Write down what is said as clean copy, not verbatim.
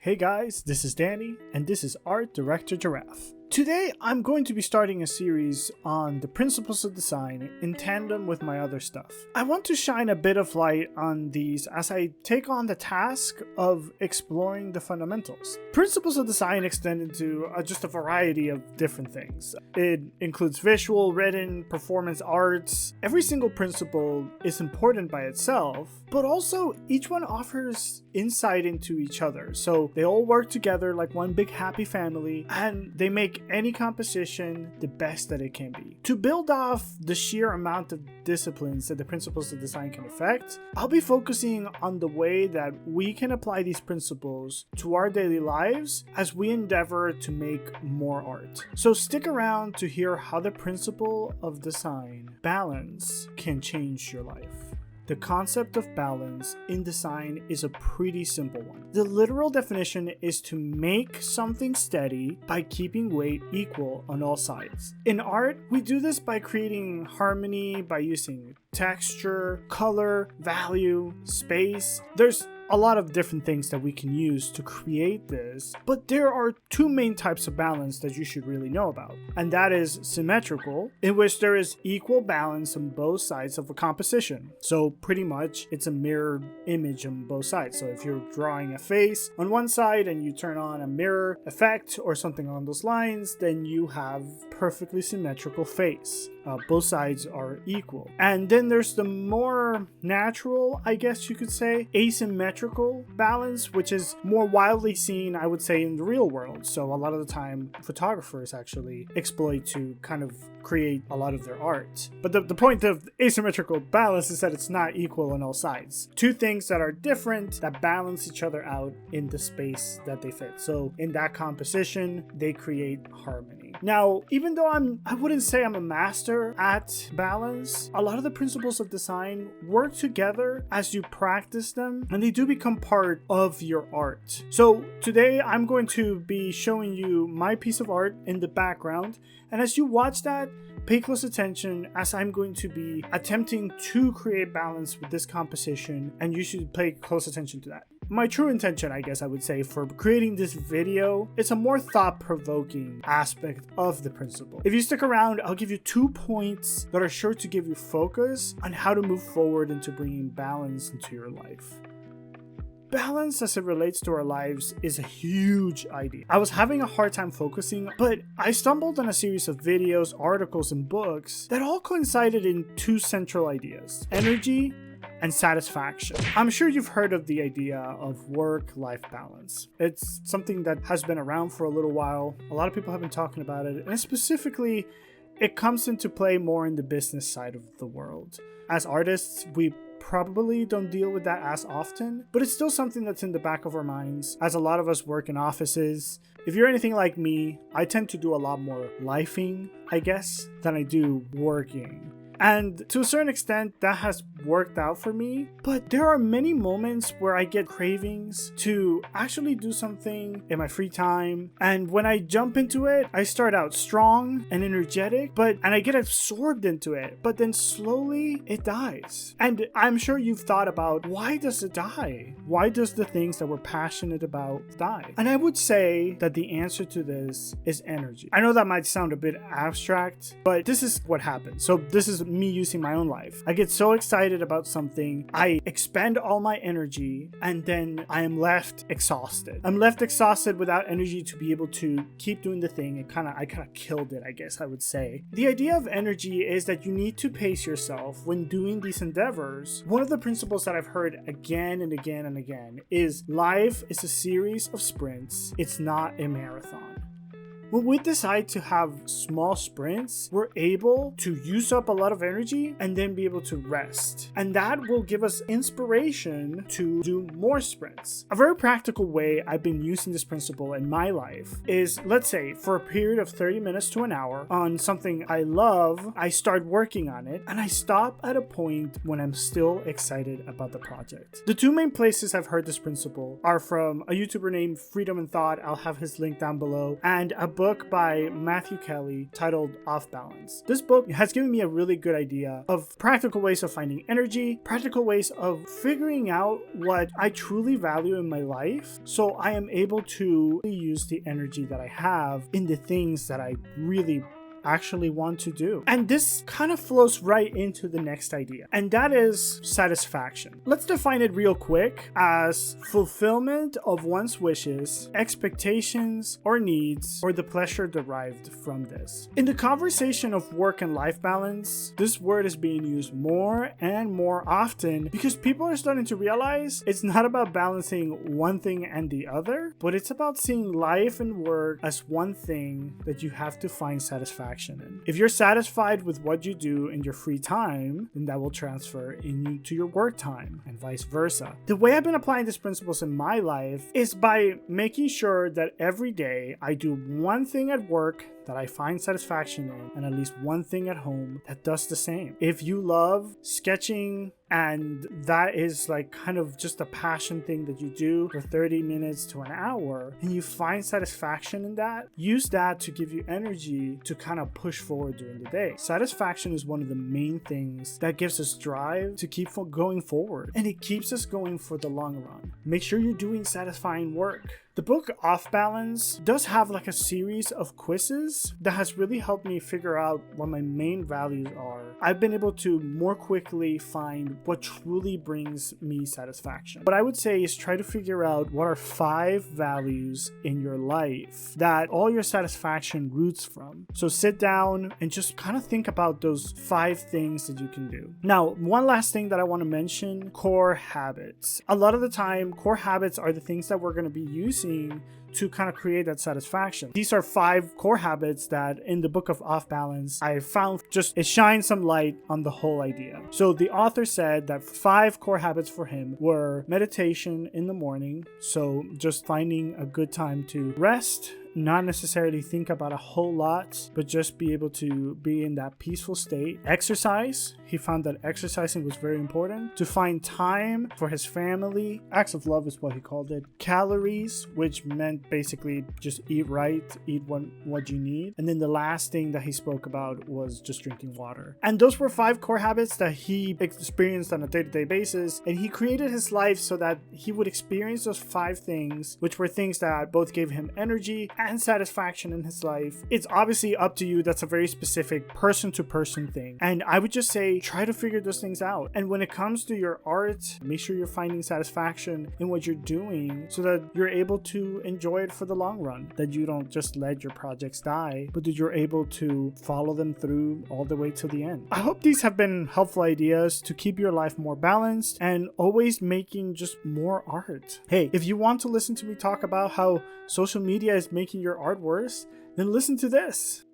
Hey guys, this is Danny, and this is Art Director Giraffe. Today, I'm going to be starting a series on the principles of design in tandem with my other stuff. I want to shine a bit of light on these as I take on the task of exploring the fundamentals. Principles of design extend into just a variety of different things. It includes visual, written, performance arts. Every single principle is important by itself, but also each one offers insight into each other. So they all work together like one big happy family, and they make any composition the best that it can be. To build off the sheer amount of disciplines that the principles of design can affect, I'll be focusing on the way that we can apply these principles to our daily lives as we endeavor to make more art. So stick around to hear how the principle of design, balance, can change your life. The concept of balance in design is a pretty simple one. The literal definition is to make something steady by keeping weight equal on all sides. In art, we do this by creating harmony by using texture, color, value, space. There's a lot of different things that we can use to create this, but there are two main types of balance that you should really know about, and that is symmetrical, in which there is equal balance on both sides of a composition. So pretty much it's a mirrored image on both sides. So if you're drawing a face on one side and you turn on a mirror effect or something along those lines, then you have perfectly symmetrical face. Both sides are equal. And then there's the more natural, I guess you could say, asymmetrical balance, which is more widely seen, I would say, in the real world. So a lot of the time, photographers actually exploit to kind of create a lot of their art. But the point of asymmetrical balance is that it's not equal on all sides. Two things that are different that balance each other out in the space that they fit. So in that composition, they create harmony. Now, even though I wouldn't say I'm a master at balance, a lot of the principles of design work together as you practice them, and they do become part of your art. So today I'm going to be showing you my piece of art in the background, and as you watch that, pay close attention as I'm going to be attempting to create balance with this composition, and you should pay close attention to that. My true intention, I guess I would say, for creating this video, it's a more thought-provoking aspect of the principle. If you stick around, I'll give you 2 points that are sure to give you focus on how to move forward into bringing balance into your life. Balance as it relates to our lives is a huge idea. I was having a hard time focusing, but I stumbled on a series of videos, articles, and books that all coincided in 2 central ideas: energy and satisfaction. I'm sure you've heard of the idea of work-life balance. It's something that has been around for a little while. A lot of people have been talking about it, and specifically, it comes into play more in the business side of the world. As artists, we probably don't deal with that as often, but it's still something that's in the back of our minds, as a lot of us work in offices. If you're anything like me, I tend to do a lot more lifing, I guess, than I do working. And to a certain extent, that has worked out for me. But there are many moments where I get cravings to actually do something in my free time. And when I jump into it, I start out strong and energetic, and I get absorbed into it. But then slowly it dies. And I'm sure you've thought about, why does it die? Why does the things that we're passionate about die? And I would say that the answer to this is energy. I know that might sound a bit abstract, but this is what happens. So this is me using my own life. I get so excited about something, I expend all my energy, and then I am left exhausted. I'm left exhausted without energy to be able to keep doing the thing. I kind of killed it, I guess I would say. The idea of energy is that you need to pace yourself when doing these endeavors. One of the principles that I've heard again and again and again is life is a series of sprints. It's not a marathon. When we decide to have small sprints, we're able to use up a lot of energy and then be able to rest. And that will give us inspiration to do more sprints. A very practical way I've been using this principle in my life is, let's say, for a period of 30 minutes to an hour on something I love, I start working on it, and I stop at a point when I'm still excited about the project. The 2 main places I've heard this principle are from a YouTuber named Freedom and Thought. I'll have his link down below, and a book book by Matthew Kelly titled OffBalance. This book has given me a really good idea of practical ways of finding energy, practical ways of figuring out what I truly value in my life, so I am able to use the energy that I have in the things that I really actually want to do. And this kind of flows right into the next idea, and that is satisfaction. Let's define it real quick as fulfillment of one's wishes, expectations, or needs, or the pleasure derived from this. In the conversation of work and life balance, this word is being used more and more often because people are starting to realize it's not about balancing one thing and the other, but it's about seeing life and work as one thing that you have to find satisfaction in. If you're satisfied with what you do in your free time, then that will transfer into your work time and vice versa. The way I've been applying these principles in my life is by making sure that every day I do one thing at work that I find satisfaction in, and at least one thing at home that does the same. If you love sketching and that is like kind of just a passion thing that you do for 30 minutes to an hour, and you find satisfaction in that, use that to give you energy to kind of push forward during the day. Satisfaction is one of the main things that gives us drive to keep going forward, and it keeps us going for the long run. Make sure you're doing satisfying work. The book OffBalance does have like a series of quizzes that has really helped me figure out what my main values are. I've been able to more quickly find what truly brings me satisfaction. What I would say is try to figure out what are 5 values in your life that all your satisfaction roots from. So sit down and just kind of think about those 5 things that you can do. Now, one last thing that I want to mention, core habits. A lot of the time, core habits are the things that we're going to be using to kind of create that satisfaction. These are 5 core habits that in the book of OffBalance I found just it shines some light on the whole idea. So the author said that 5 core habits for him were meditation in the morning, so just finding a good time to rest, not necessarily think about a whole lot, but just be able to be in that peaceful state. Exercise, he found that exercising was very important. To find time for his family, acts of love is what he called it. Calories, which meant basically just eat right, eat what you need. And then the last thing that he spoke about was just drinking water. And those were 5 core habits that he experienced on a day-to-day basis, and he created his life so that he would experience those 5 things, which were things that both gave him energy and satisfaction in his life. It's obviously up to you. That's a very specific person-to-person thing. And I would just say, try to figure those things out. And when it comes to your art, make sure you're finding satisfaction in what you're doing so that you're able to enjoy it for the long run. That you don't just let your projects die, but that you're able to follow them through all the way till the end. I hope these have been helpful ideas to keep your life more balanced and always making just more art. Hey, if you want to listen to me talk about how social media is making your art worse, then listen to this.